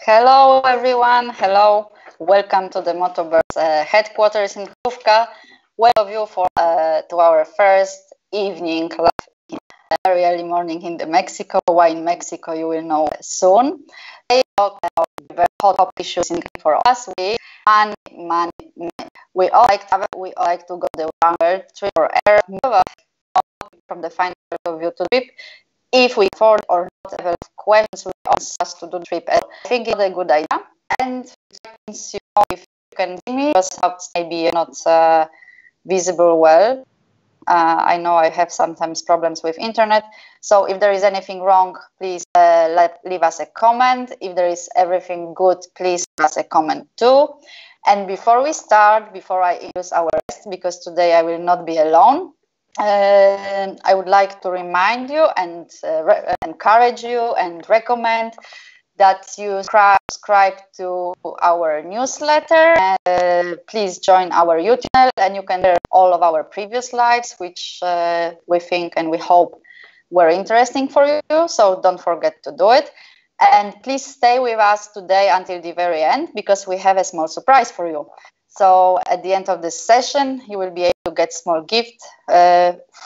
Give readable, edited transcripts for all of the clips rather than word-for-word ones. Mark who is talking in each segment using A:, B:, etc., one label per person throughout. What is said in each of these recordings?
A: Hello, everyone. Hello. Welcome to the Motorbike's headquarters in Krówka. Welcome you to our first evening live very early morning in Mexico. Why in Mexico, you will know soon. Today, we talk about very hot issues for us. We all like travel. We all like to go the world trip or air. From the final view to the trip. If we afford or not have questions, we ask us to do the trip. I think it's a good idea. And since if you can see me, because maybe not visible well. I know I have sometimes problems with internet. So if there is anything wrong, please leave us a comment. If there is everything good, please leave us a comment too. And before we start, before I introduce our guest, because today I will not be alone, I would like to remind you and encourage you and recommend that you subscribe to our newsletter and please join our YouTube channel, and you can hear all of our previous lives, which we think and we hope were interesting for you. So don't forget to do it. And please stay with us today until the very end, because we have a small surprise for you. So at the end of this session, you will be able to get small gift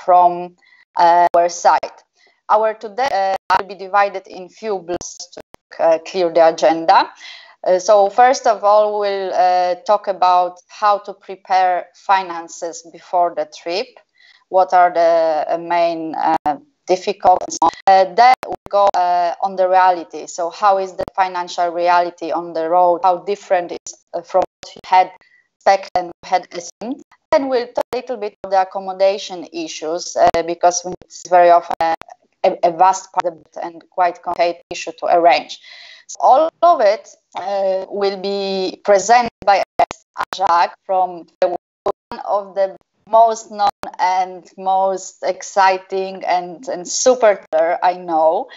A: from our site. Our today will be divided in few blocks to clear the agenda. So first of all, we'll talk about how to prepare finances before the trip. What are the main difficulties? Then we go on the reality. So how is the financial reality on the road? How different is from what you had and had assumed. And we'll talk a little bit about the accommodation issues because it's very often a vast part of it and quite complicated issue to arrange. So all of it will be presented by Anna Żak, from one of the most known and most exciting and super I know.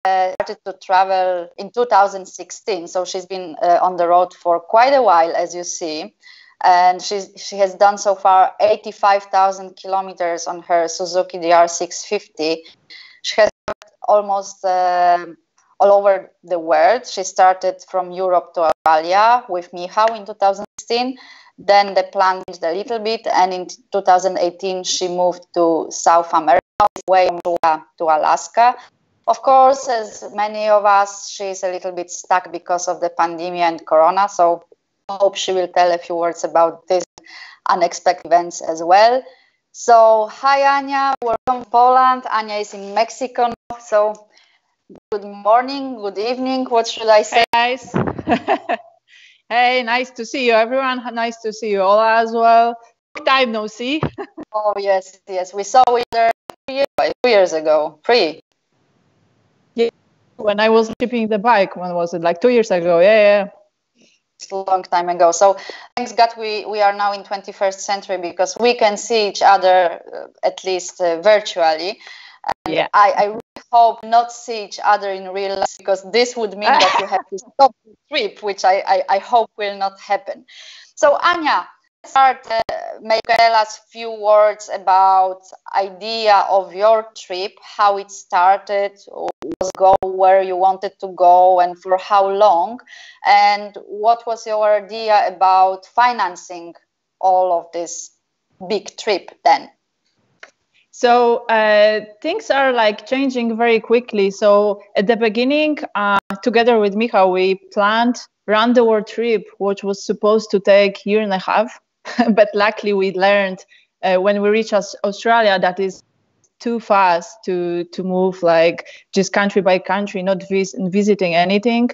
A: Started to travel in 2016, so she's been on the road for quite a while, as you see, and she has done so far 85,000 kilometers on her Suzuki DR650. She has almost all over the world. She started from Europe to Australia with Michał in 2016. Then the plan changed a little bit, and in 2018 she moved to South America, way to Alaska. Of course, as many of us, she's a little bit stuck because of the pandemic and Corona. So I hope she will tell a few words about these unexpected events as well. So hi, Anya. Welcome to Poland. Anya is in Mexico now. So good morning, good evening. What should I say?
B: Hey, guys. Hey, nice to see you, everyone. Nice to see you all as well. Long time no see.
A: Oh, yes. We saw each other 2 years ago.
B: When I was shipping the bike, when was it? Like 2 years ago. Yeah.
A: It's a long time ago. So thanks God we are now in 21st century, because we can see each other at least virtually. And
B: yeah.
A: I really hope not see each other in real life, because this would mean that you have to stop the trip, which I hope will not happen. So Anya, start, maybe tell us a few words about idea of your trip, how it started, where you wanted to go and for how long, and what was your idea about financing all of this big trip then?
B: So things are like changing very quickly. So at the beginning, together with Michał, we planned round the world trip, which was supposed to take a year and a half. But luckily we learned when we reached Australia that is too fast to move like just country by country, not visiting anything.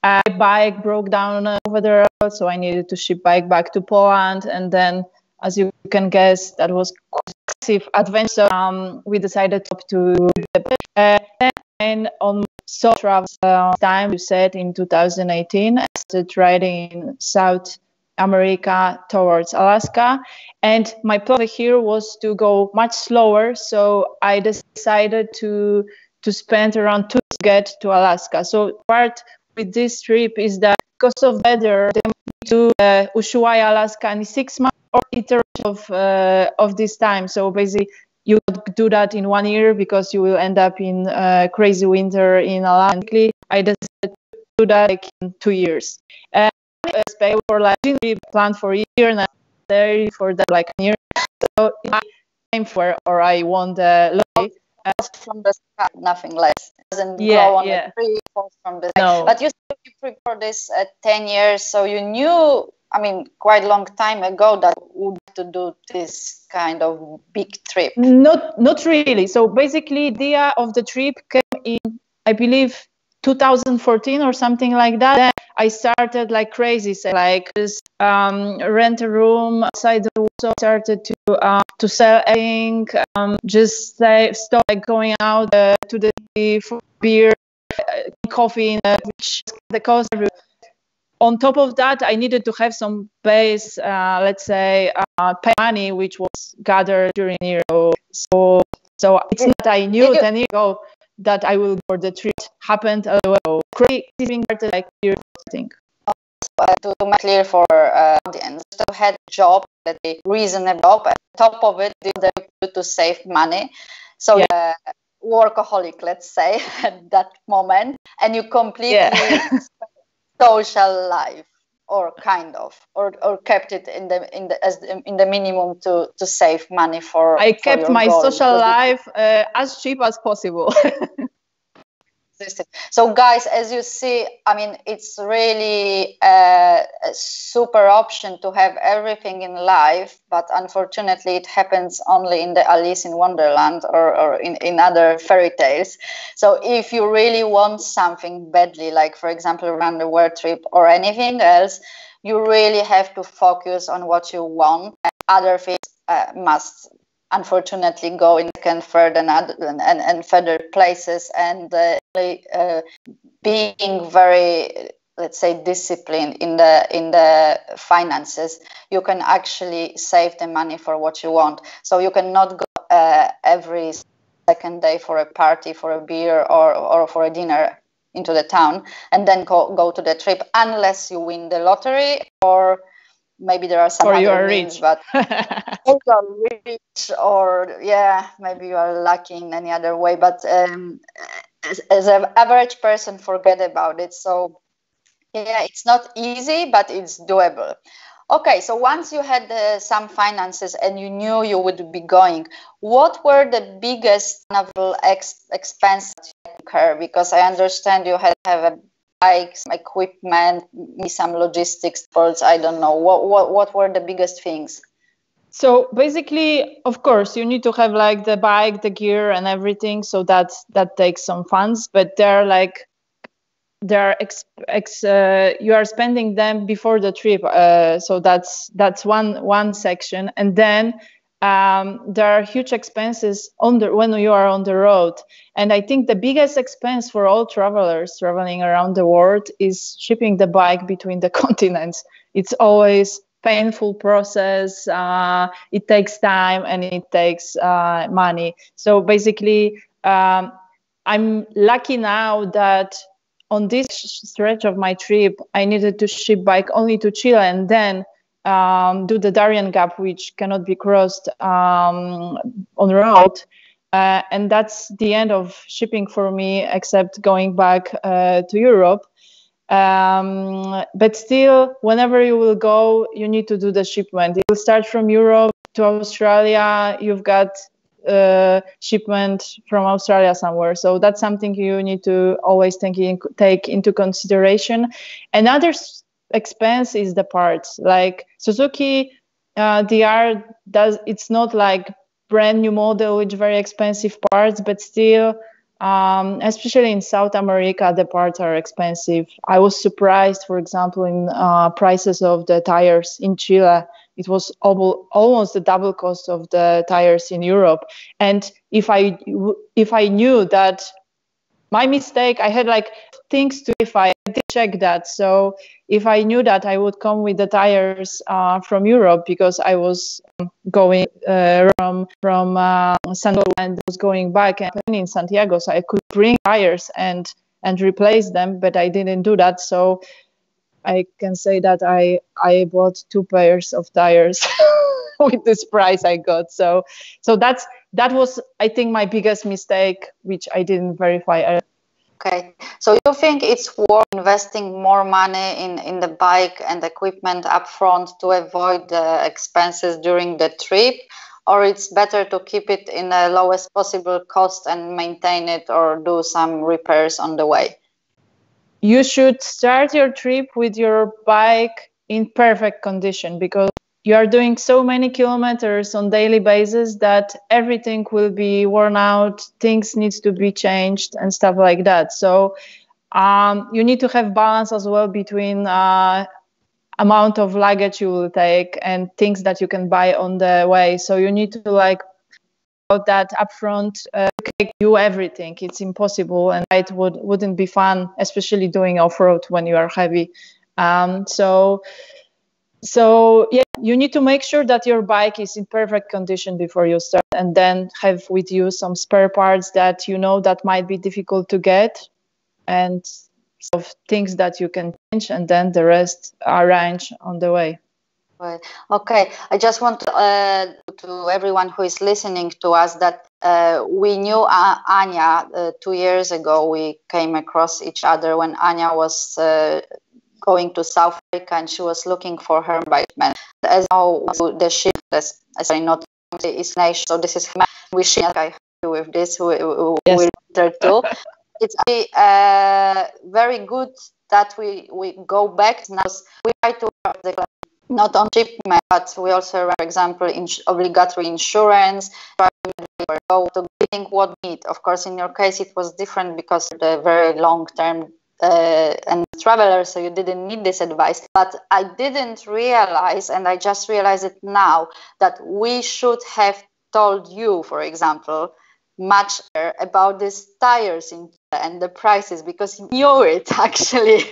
B: My bike broke down over the road, so I needed to ship bike back to Poland. And then, as you can guess, that was quite a massive adventure. So we decided to and on solo travel time, you said in 2018, I started riding in South America towards Alaska, and my plan here was to go much slower, so I decided to spend around 2 days to get to Alaska. So part with this trip is that because of weather, they to Ushuaia, Alaska in 6 months or iteration of this time. So basically you do that in 1 year because you will end up in crazy winter in Alaska. I decided do that like in 2 years. And I for like we planned for a year and I there for that like a year. So I came for or I won the lottery.
A: From the sky, nothing less. It doesn't grow on the tree, falls from the sky.
B: No.
A: But you said you prepared this 10 years, so you knew, I mean, quite a long time ago that you would to do this kind of big trip.
B: Not really. So basically, the idea of the trip came in, I believe, 2014 or something like that. Then I started like crazy, so like just rent a room outside the Warsaw, started to sell everything, just stop like going out to the city for beer, coffee, the cost. On top of that, I needed to have some base, let's say, pay money, which was gathered during the year. So it's not that I knew 10 years ago that I will go for the trip. Happened well. Crazy started like years, I think.
A: To make clear for audience, so had a job, that a reasonable job, and on top of it, to save money. So
B: yeah.
A: Workaholic, let's say, at that moment, and you completely social life, or kind of, or kept it in the minimum to save money for.
B: I kept my
A: goal.
B: Social life as cheap as possible.
A: So guys, as you see, I mean, it's really a super option to have everything in life, but unfortunately it happens only in the Alice in Wonderland or in other fairy tales. So if you really want something badly, like for example around the world trip or anything else, you really have to focus on what you want, and other things must unfortunately go in second, third, and further places, and being very, let's say, disciplined in the finances, you can actually save the money for what you want. So you cannot go every second day for a party, for a beer, or for a dinner into the town, and then go to the trip, unless you win the lottery, or maybe there are some other means, but you are rich, or maybe you are lucky in any other way. But as an average person, forget about it. So it's not easy, but it's doable. Okay, so once you had some finances and you knew you would be going, what were the biggest expenses you incur? Because I understand you had to have a bike, some equipment, some logistics sports. I don't know. What were the biggest things?
B: So basically, of course, you need to have like the bike, the gear, and everything. So that takes some funds, but you are spending them before the trip. So that's one section, and then there are huge expenses when you are on the road. And I think the biggest expense for all travelers traveling around the world is shipping the bike between the continents. It's always painful process. It takes time and it takes money. So basically, I'm lucky now that on this stretch of my trip, I needed to ship bike only to Chile and then do the Darien Gap, which cannot be crossed on road. And that's the end of shipping for me, except going back to Europe. But still, whenever you will go, you need to do the shipment. You will start from Europe to Australia. You've got shipment from Australia somewhere. So that's something you need to always take into consideration. Another expense is the parts. Like Suzuki DR it's not like brand new model with very expensive parts, but still, especially in South America, the parts are expensive. I was surprised, for example, in prices of the tires in Chile. It was almost the double cost of the tires in Europe. And if I knew that, my mistake, I had like things to if I did check that. So if I knew that I would come with the tires from Europe, because I was going from Santiago and was going back and in Santiago, so I could bring tires and replace them, but I didn't do that. So I can say that I bought 2 pairs of tires with this price I got. So that was, I think, my biggest mistake, which I didn't verify.
A: Okay, So you think it's worth investing more money in the bike and equipment upfront to avoid the expenses during the trip, or it's better to keep it in the lowest possible cost and maintain it or do some repairs on the way?
B: You should start your trip with your bike in perfect condition, because you are doing so many kilometers on daily basis that everything will be worn out, things needs to be changed and stuff like that. So you need to have balance as well between amount of luggage you will take and things that you can buy on the way. So you need to like about that upfront. You everything, it's impossible, and it wouldn't be fun, especially doing off-road when you are heavy. So yeah, you need to make sure that your bike is in perfect condition before you start, and then have with you some spare parts that you know that might be difficult to get, and of things that you can change, and then the rest arrange on the way.
A: Right. Okay. I just want to everyone who is listening to us that we knew Anya 2 years ago. We came across each other when Anya was going to South Africa, and she was looking for her bike man. As now, the ship is not is nation. So this is we share. I help you with this. We
B: Yes.
A: there too. It's very good that we go back now. We try to not on shipment, but we also, for example, obligatory insurance, go to getting what we need. Of course, in your case, it was different because of the very long term and traveler, so you didn't need this advice. But I didn't realize, and I just realized it now, that we should have told you, for example, much about these tires and the prices, because you knew it actually.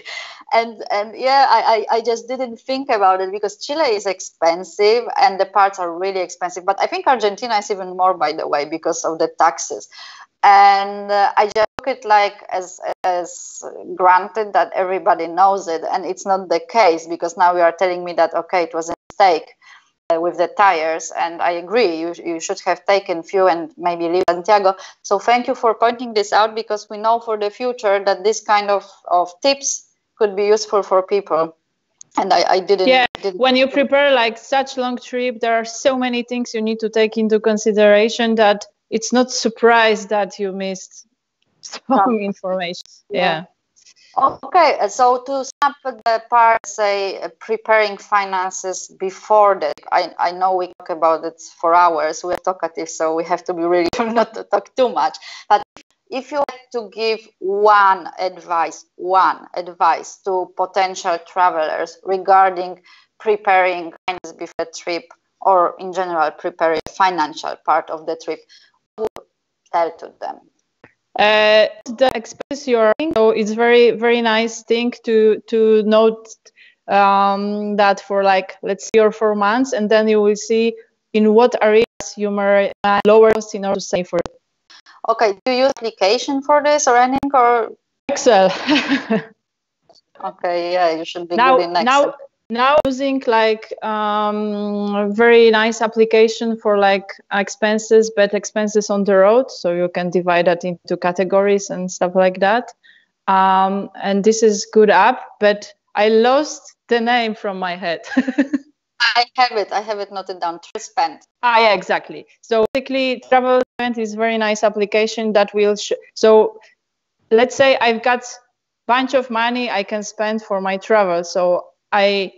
A: And yeah, I just didn't think about it, because Chile is expensive and the parts are really expensive. But I think Argentina is even more, by the way, because of the taxes. And I just took it like as granted that everybody knows it, and it's not the case, because now you are telling me that okay, it was a mistake with the tires, and I agree, you should have taken few and maybe leave Santiago. So thank you for pointing this out, because we know for the future that this kind of tips could be useful for people. And I didn't.
B: Yeah, when you prepare like such long trip, there are so many things you need to take into consideration that it's not surprise that you missed some information. Yeah.
A: Okay, so to sum up the part, say preparing finances before that, I know we talk about it for hours. We're talkative, so we have to be really careful not to talk too much. But if you had to give one advice to potential travelers regarding preparing finances before the trip, or in general preparing the financial part of the trip, what would you tell to them?
B: The expenses you are in, so it's very nice thing to note that for like, let's say, 3 or 4 months, and then you will see in what areas you may lower costs in order to save for it.
A: Okay, do you use application for this or anything, or
B: Excel?
A: Okay, yeah, you should be good in Excel.
B: Now using like very nice application for like expenses, but expenses on the road, so you can divide that into categories and stuff like that. And this is good app, but I lost the name from my head.
A: I have it noted down. Spend.
B: Yeah, exactly. So basically, Travel Spend is very nice application that will so let's say I've got bunch of money I can spend for my travel, so I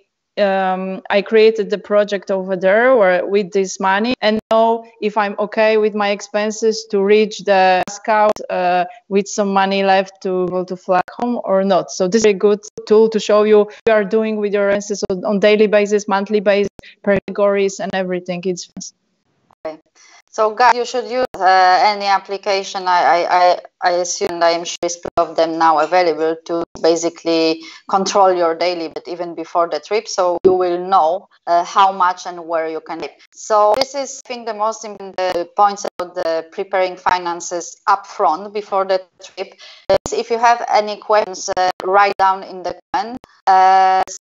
B: created the project over there or with this money, and know if I'm okay with my expenses to reach the scout with some money left to be able to fly home or not. So this is a good tool to show you what you are doing with your expenses on daily basis, monthly basis, per categories and everything. It's
A: okay. So guys, you should use any application. I assume, and I'm sure there's of them now available to basically control your daily, but even before the trip, so you will know how much and where you can live. So this is, I think, the most important points about the preparing finances upfront before the trip. If you have any questions, write down in the comments.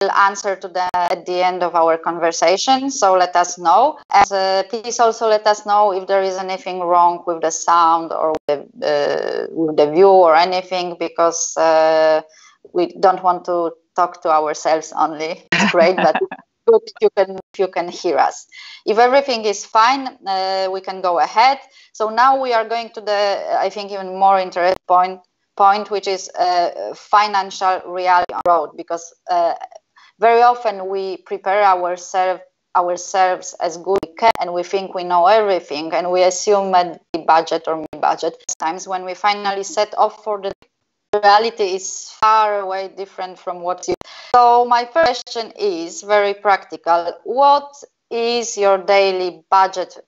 A: We'll answer to them at the end of our conversation. So let us know, and please also let us know if there is anything wrong with the sound or with the view or anything, because we don't want to talk to ourselves only. It's great, but it's good if you can hear us. If everything is fine, we can go ahead. So now we are going to the, I think, even more interesting point, which is financial reality on the road, because very often we prepare ourselves as good as we can, and we think we know everything, and we assume a budget or mid-budget. Sometimes when we finally set off for the reality is far away different from what you. So my first question is very practical. What is your daily budget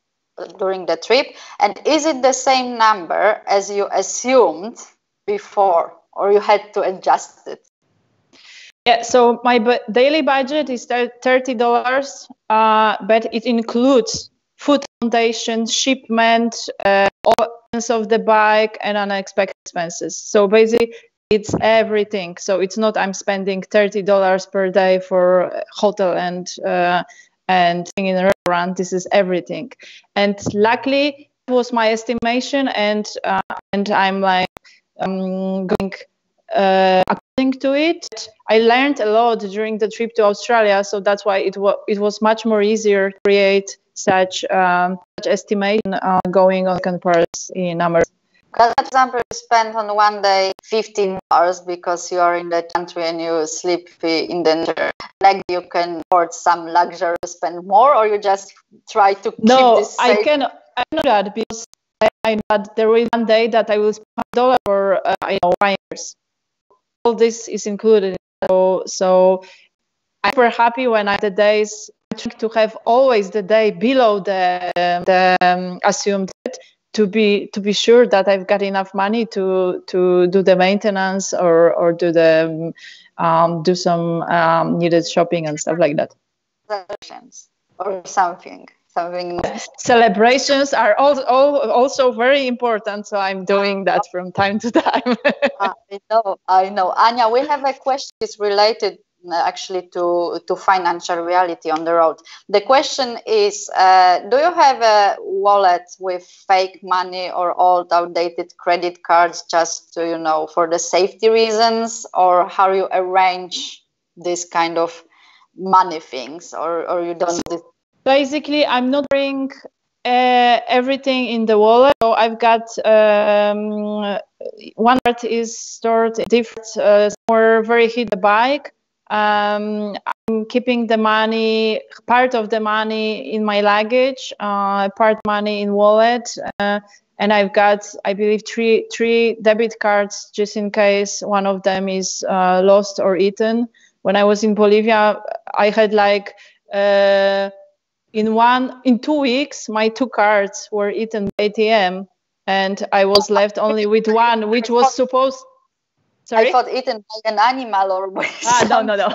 A: during the trip, and is it the same number as you assumed before, or you had to adjust it?
B: Yeah, so my daily budget is $30, but it includes food, accommodation, shipment, all of the bike, and unexpected expenses. So basically, it's everything. So it's not I'm spending $30 per day for hotel and in a restaurant. This is everything. And luckily, it was my estimation, and I'm like going according to it. I learned a lot during the trip to Australia, so that's why it was much more easier to create such estimation going on parts in America.
A: For example, you spend on one day 15 hours because you are in the country and you sleep in the nature. Like you can afford some luxury to spend more, or you just try to keep this safe?
B: I cannot do that, because I know that there will be one day that I will spend $1 for 5 years. All this is included. So I'm super happy when the days. I try to have always the day below the assumed debt, to be sure that I've got enough money to do the maintenance or do the do some needed shopping and stuff like that.
A: Or something.
B: Celebrations are also very important, so I'm doing that from time to time.
A: I know. Anya, we have a question that's related actually to financial reality on the road. The question is, do you have a wallet with fake money or old outdated credit cards just to, for the safety reasons, or how you arrange this kind of money things, or you don't?
B: Basically, I'm not bringing everything in the wallet. So I've got one part is stored different, somewhere very hidden the bike. I'm keeping the money, part of the money in my luggage, part money in wallet, and I've got, I believe, three debit cards just in case one of them is lost or eaten. When I was in Bolivia, I had like. In 2 weeks, my 2 cards were eaten by ATM, and I was left only with one, which was supposed. Sorry?
A: I thought eaten by an animal or by
B: no.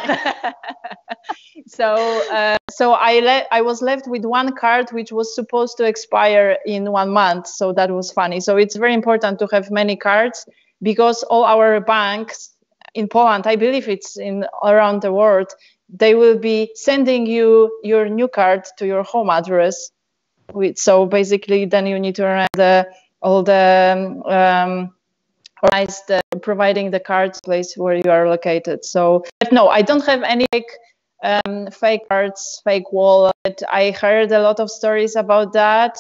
B: So I was left with one card which was supposed to expire in 1 month. So that was funny. So it's very important to have many cards, because all our banks in Poland, I believe it's in around the world, they will be sending you your new card to your home address. So basically, then you need to run providing the cards place where you are located. So, but no, I don't have any fake cards, fake wallet. I heard a lot of stories about that.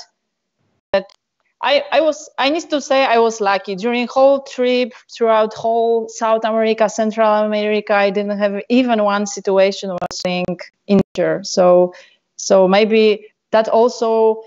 B: But I need to say I was lucky during whole trip throughout whole South America, Central America. I didn't have even one situation where I was being injured. So maybe that also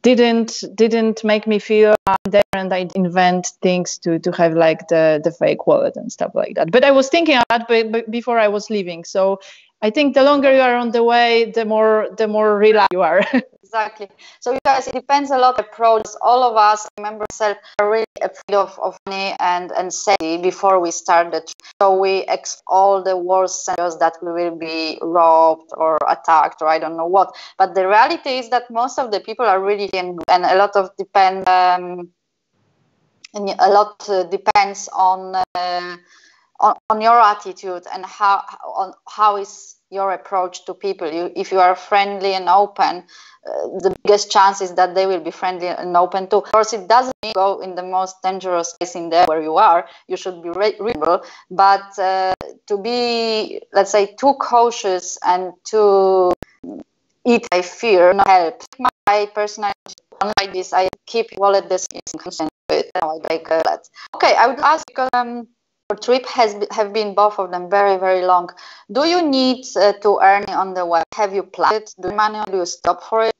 B: didn't make me feel there, and I invent things to have like the fake wallet and stuff like that. But I was thinking of that before I was leaving. So I think the longer you are on the way, the more relaxed you are.
A: Exactly. So you guys, it depends a lot on approach. All of us, I remember myself, are really afraid of money and safety before we start the trip. So we expect all the worst scenarios, that we will be robbed or attacked or I don't know what. But the reality is that most of the people are really, and a lot of depends on on your attitude and how is your approach to people. If you are friendly and open, the biggest chance is that they will be friendly and open too. Of course, it doesn't mean go in the most dangerous place in there where you are. You should be reasonable, but to be, let's say, too cautious and to eat, I fear, not help. My personal like this, I keep wallet this in with. I like that. Okay, I would ask because your trip have been both of them very, very long. Do you need to earn on the web? Have you planned it? Do you money? Do you stop for it?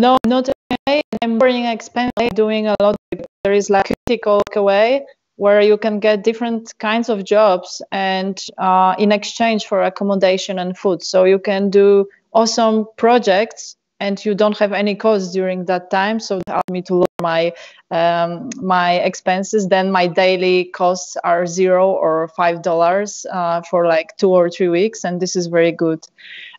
B: No, not today. I'm very expensive doing a lot. There is like critical away where you can get different kinds of jobs and in exchange for accommodation and food. So you can do awesome projects and you don't have any costs during that time. So that helped me to lower my expenses. Then my daily costs are $0 or $5 for like 2 or 3 weeks, and this is very good.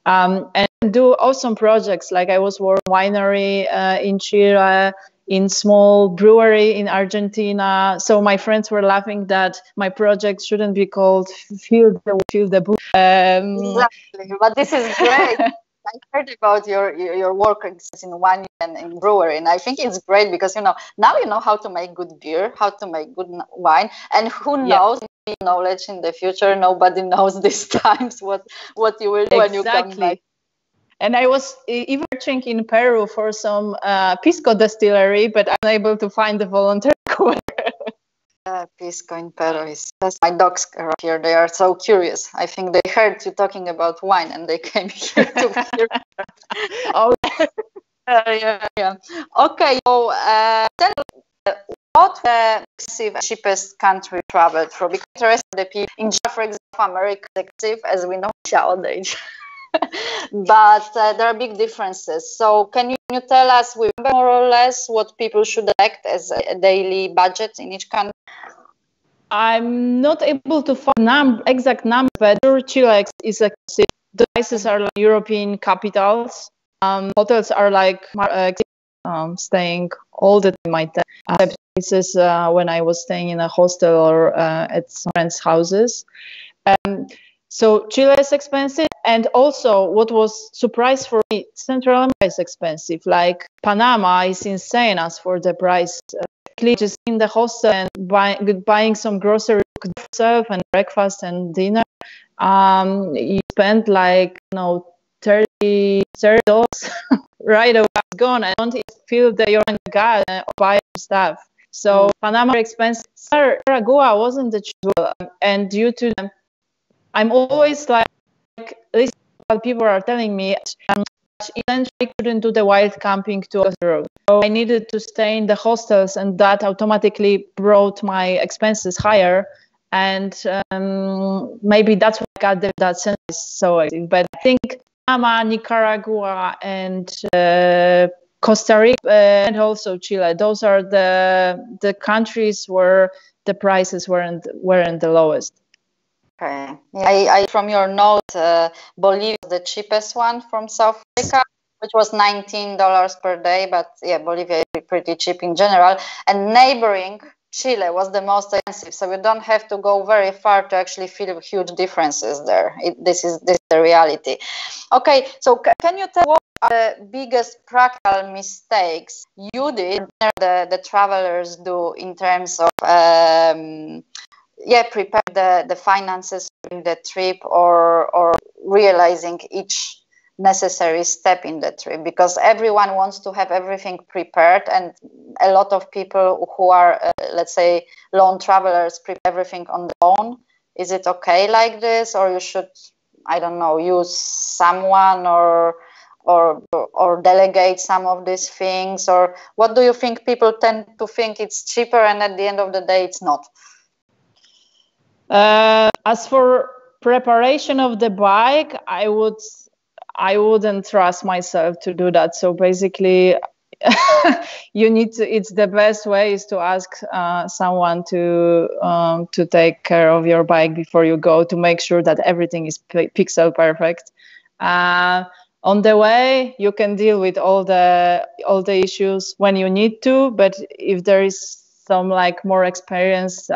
B: And do awesome projects. Like I was working winery in Chile, in small brewery in Argentina. So my friends were laughing that my project shouldn't be called Feel the Book.
A: Exactly, but this is great. I heard about your work in wine and in brewery, and I think it's great because now you know how to make good beer, how to make good wine, and who knows, knowledge in the future. Nobody knows these times what you will do when you come back.
B: And I was even searching in Peru for some pisco distillery, but I'm unable to find the volunteer.
A: Pisco in Peru that's my dogs are here. They are so curious. I think they heard you talking about wine and they came here to hear.
B: Oh,
A: yeah. Okay, so then what the cheapest country traveled through? Because the rest of the people in Japan, for example, America is expensive, as we know nowadays. But there are big differences. So can you tell us more or less what people should elect as a daily budget in each country?
B: I'm not able to find exact number, but Chile is expensive. The prices are like European capitals. Hotels are like staying all the time. My places when I was staying in a hostel or at some friends' houses. So Chile is expensive, and also what was surprise for me, Central America is expensive. Like Panama is insane as for the price. Just in the hostel and buying some groceries yourself and breakfast and dinner, you spend like $30 right away. It's gone. I don't even feel that you're in the gas or buy stuff. So Panama is expensive. Nicaragua wasn't the cheap, and due to them, I'm always like this. What people are telling me. Essentially, I couldn't do the wild camping to the road. So I needed to stay in the hostels, and that automatically brought my expenses higher. And maybe that's why I got that sense so active. But I think Panama, Nicaragua, and Costa Rica, and also Chile, those are the countries where the prices weren't the lowest.
A: Okay. I from your note, Bolivia was the cheapest one from South Africa, which was $19 per day. But yeah, Bolivia is pretty cheap in general. And neighboring Chile was the most expensive. So you don't have to go very far to actually feel huge differences there. This is the reality. Okay, so can you tell what are the biggest practical mistakes you did, the travelers do in terms of prepare the finances during the trip or realizing each necessary step in the trip, because everyone wants to have everything prepared, and a lot of people who are let's say lone travelers prepare everything on their own. Is it okay like this, or you should, I don't know, use someone or delegate some of these things? Or what do you think? People tend to think it's cheaper and at the end of the day it's not.
B: As for preparation of the bike, I wouldn't trust myself to do that. So basically, you need to. It's the best way is to ask someone to take care of your bike before you go, to make sure that everything is pixel perfect. On the way, you can deal with all the issues when you need to. But if there is some like more experienced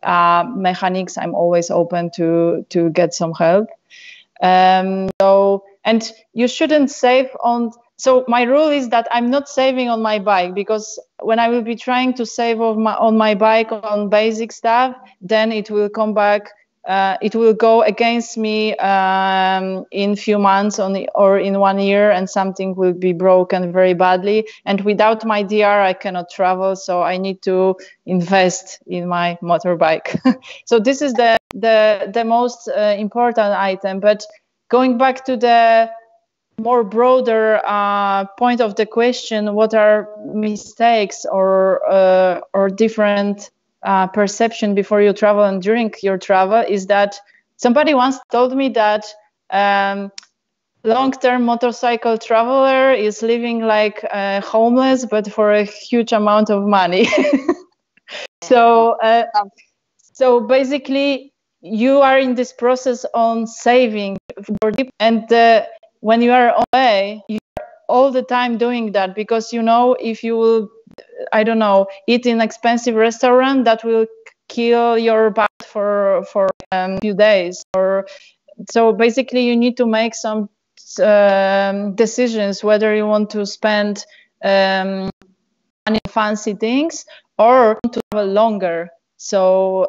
B: mechanics, I'm always open to get some help. And you shouldn't save on. So my rule is that I'm not saving on my bike, because when I will be trying to save on my bike on basic stuff, then it will come back. It will go against me in few months or in 1 year, and something will be broken very badly. And without my DR, I cannot travel. So I need to invest in my motorbike. So this is the most important item. But going back to the more broader point of the question, what are mistakes or different perception before you travel and during your travel, is that somebody once told me that long-term motorcycle traveler is living like homeless, but for a huge amount of money. So basically, you are in this process on saving for deep, and when you are away, you are all the time doing that, because if you will, I don't know, eat in expensive restaurant, that will kill your budget for a few days. Or so basically, you need to make some decisions whether you want to spend money on fancy things or to travel longer. So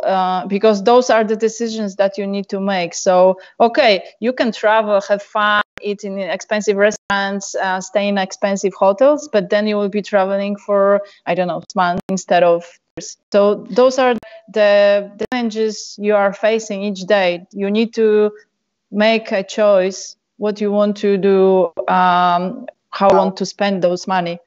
B: because those are the decisions that you need to make. So okay, you can travel, have fun, eat in expensive restaurants, stay in expensive hotels, but then you will be traveling for, I don't know, months instead of years. So those are the challenges you are facing each day. You need to make a choice what you want to do, how you want to spend those money.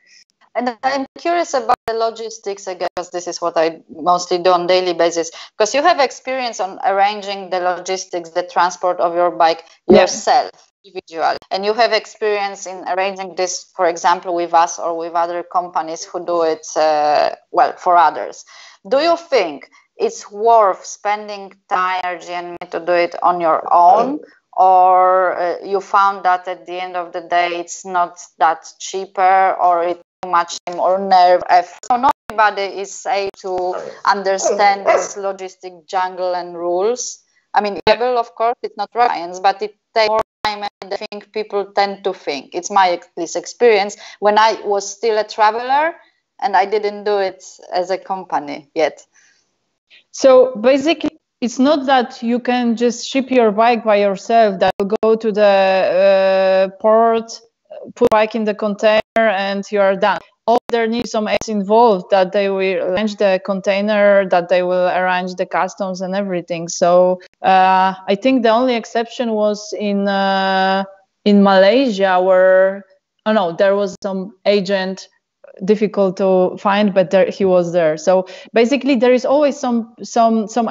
A: And I'm curious about the logistics again, because this is what I mostly do on a daily basis. Because you have experience on arranging the logistics, the transport of your bike yourself, individually. And you have experience in arranging this, for example, with us or with other companies who do it, for others. Do you think it's worth spending time, energy, and money to do it on your own? Or you found that at the end of the day, it's not that cheaper, or it's too much time or nerve effort? So not everybody is able to understand this logistic jungle and rules. I mean, of course, it's not science, but it takes more time, and I think people tend to think. It's my experience when I was still a traveler, and I didn't do it as a company yet.
B: So basically, it's not that you can just ship your bike by yourself, that will go to the port, put bike in the container, and you are done. Or there needs some aids involved, that they will arrange the container, that they will arrange the customs and everything. So I think the only exception was in Malaysia, where there was some agent, difficult to find, but he was there. So basically, there is always some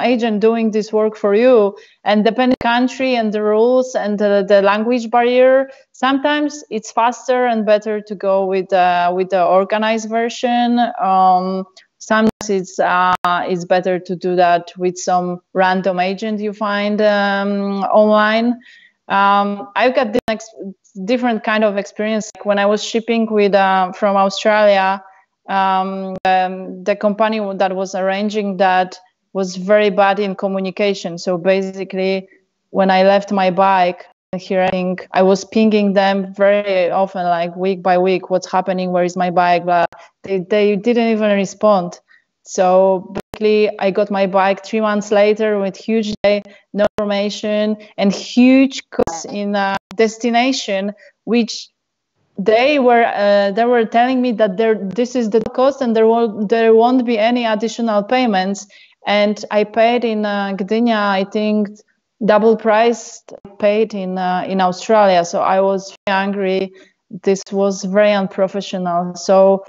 B: agent doing this work for you, and depending on the country and the rules and the language barrier, sometimes it's faster and better to go with the organized version. Sometimes it's better to do that with some random agent you find online. I've got different kind of experience. Like when I was shipping from Australia, the company that was arranging that was very bad in communication. So basically, when I left my bike here, I was pinging them very often, like week by week, what's happening, where is my bike, but they didn't even respond. So basically, I got my bike 3 months later with huge delay, no information, and huge costs in destination, which they were telling me that this is the cost and there won't be any additional payments. And I paid in Gdynia, I think, double price paid in Australia. So I was very angry. This was very unprofessional. So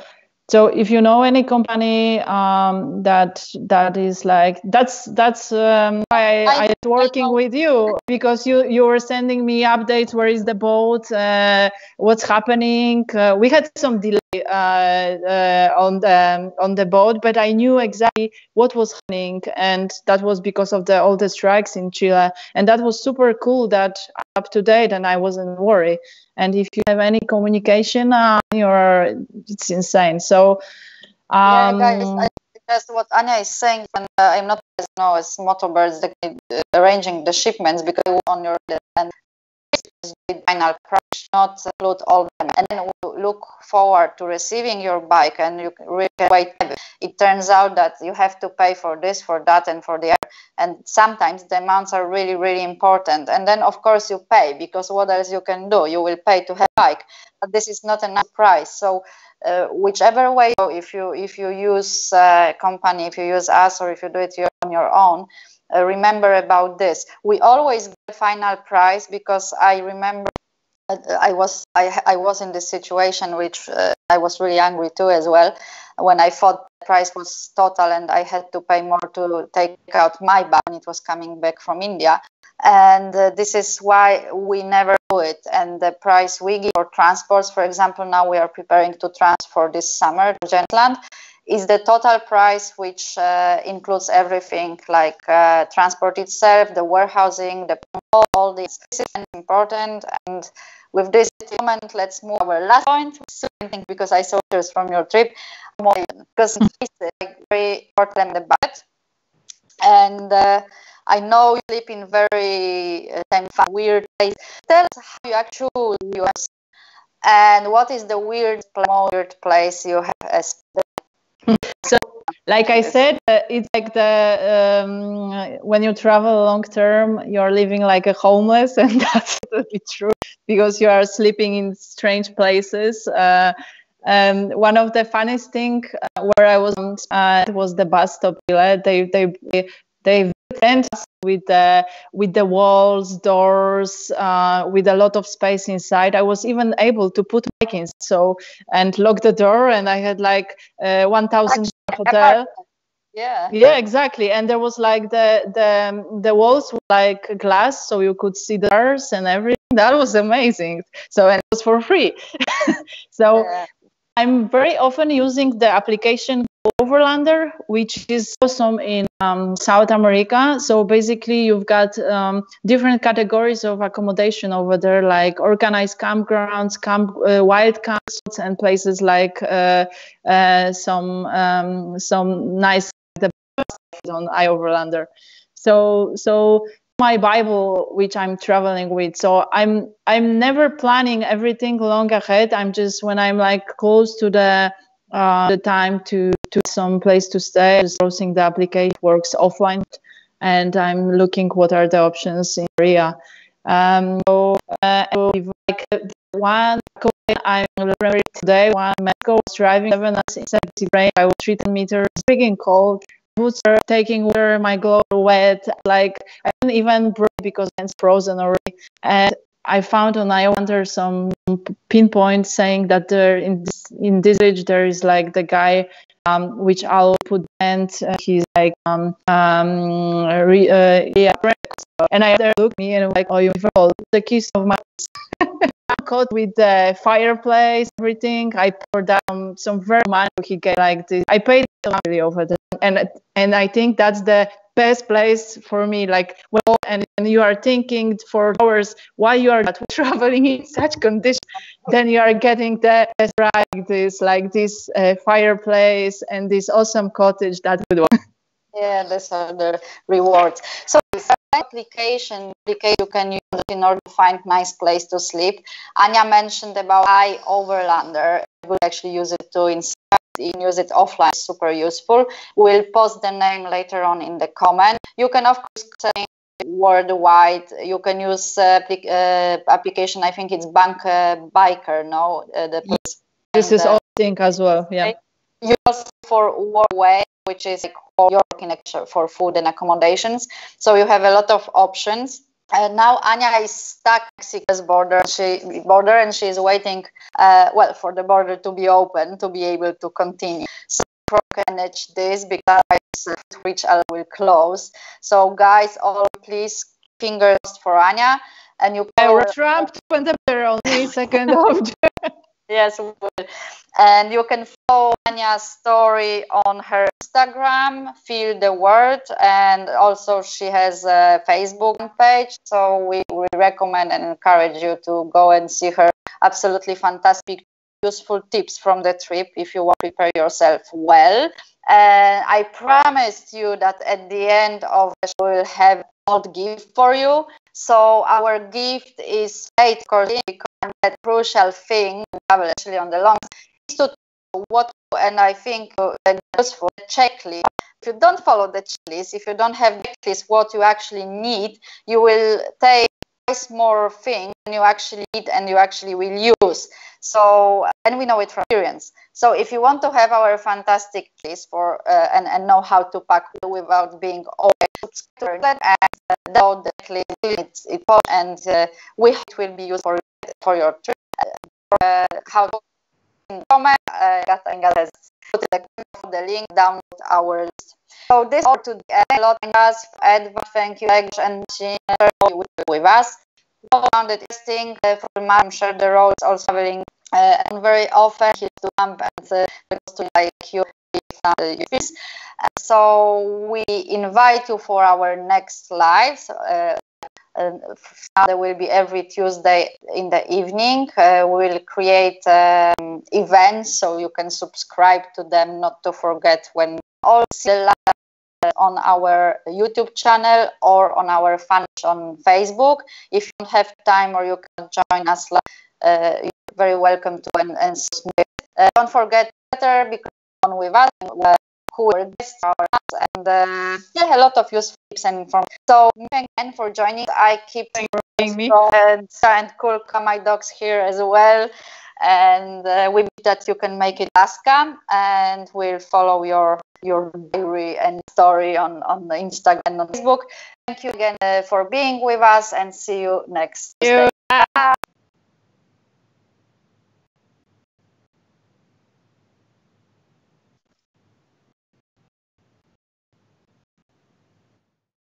B: if you know any company that is like that's why I was working with you, because you were sending me updates. Where is the boat? What's happening? We had some delay on the boat, but I knew exactly what was happening, and that was because of all the strikes in Chile. And that was super cool that I'm up to date and I wasn't worried. And if you have any communication, it's insane. So,
A: guys, just what Anya is saying, and I'm not as motorbirds arranging the shipments because on your and the final price not include all them, and then we look forward to receiving your bike, and you can really wait. It turns out that you have to pay for this, for that, and for the other, and sometimes the amounts are really, really important. And then of course you pay, because what else you can do? You will pay to have a bike, but this is not enough price. So whichever way, if you use a company, if you use us, or if you do it on your own, remember about this. We always get the final price, because I remember I was in this situation, which I was really angry too as well, when I thought the price was total and I had to pay more to take out my bag when it was coming back from India. And this is why we never do it. And the price we give for transports, for example, now we are preparing to transfer this summer to Gentland, is the total price, which includes everything, like transport itself, the warehousing, the all this. This is important. And with this comment, let's move our last point, because I saw pictures from your trip, because it's very important, the budget. And I know you live in very weird place. Tell us how you actually use, and what is the weird place you have.
B: So, like I said, it's like when you travel long term, you're living like a homeless, and that's totally true, because you are sleeping in strange places. And one of the funniest thing where I was was the bus stop. They rent us with the walls, doors, with a lot of space inside. I was even able to put bike in, and lock the door, and I had like 1,000 hotel.
A: Yeah,
B: exactly. And there was like the walls were like glass, so you could see the doors and everything. That was amazing. So, and it was for free. So yeah. I'm very often using the application Overlander, which is awesome in South America. So basically, you've got different categories of accommodation over there, like organized campgrounds, wild camps, and places like some nice on iOverlander. So my Bible, which I'm traveling with. So I'm never planning everything long ahead. I'm just, when I'm like close to the time to some place to stay, just browsing the application, works offline, and I'm looking what are the options in the area. So like one I'm remembering today, one Mexico was driving 7 hours in 70 rain. I was 3 meters, freaking cold. Boots are taking water, my gloves are wet. Like I didn't even breathe because it's frozen already. And I found on iOverlander some pinpoint saying that there in this village there is like the guy, which I'll put, and he's like and I there looked at me and like, oh, you forgot the keys of my caught with the fireplace, everything. I poured down some very money. He get like this. I paid really over there, and I think that's the best place for me. Like, well, and you are thinking for hours why you are not traveling in such condition, then you are getting the this fireplace and this awesome cottage. That good one.
A: Yeah, these are the rewards. So application you can use it in order to find nice place to sleep. Anya mentioned about iOverlander. I will actually use it too use it offline. It's super useful. We'll post the name later on in the comment. You can of course say worldwide. You can use application. I think it's Bank Biker. No,
B: this is all thing as well. Yeah.
A: You also for Worldway, which is like your connection for food and accommodations. So you have a lot of options. Now Anya is stuck at Mexico's border, and she is waiting, for the border to be open to be able to continue. So we can manage this because which will close. So guys, all please fingers for Anya, and you.
B: Trump when the only 2nd of June.
A: Yes, and you can follow Anya's story on her Instagram, Feeltheworld, and also she has a Facebook page. So we recommend and encourage you to go and see her absolutely fantastic useful tips from the trip if you want to prepare yourself well. And I promised you that at the end of the show we'll have a old gift for you. So our gift is late, of course, because that crucial thing, actually on the long, is to what, and I think useful checklist. If you don't follow the checklist, if you don't have the checklist, what you actually need, you will take twice more things than you actually need and you actually will use. So, and we know it from experience. So if you want to have our fantastic list for and know how to pack without being subscribed and download the list, and we hope it will be useful for your trip. How to comment, has put the link, download our list. So this all to a lot of us, Edward, thank you, and with us. I found it interesting. For Mom, share the roles, also traveling, and very often he to camp and because to like you. So we invite you for our next lives. Now there will be every Tuesday in the evening. We will create events so you can subscribe to them, not to forget when all on our YouTube channel or on our fan page on Facebook. If you don't have time or you can join us, you're very welcome to and don't forget better because on with us who are guests and a lot of useful tips and information. So thank you again for joining. I keep
B: me
A: and Kulka, my dogs here as well. And we hope that you can make it Alaska, and we'll follow your diary and story on the Instagram and on Facebook. Thank you again for being with us, and see you next Tuesday.
B: Bye.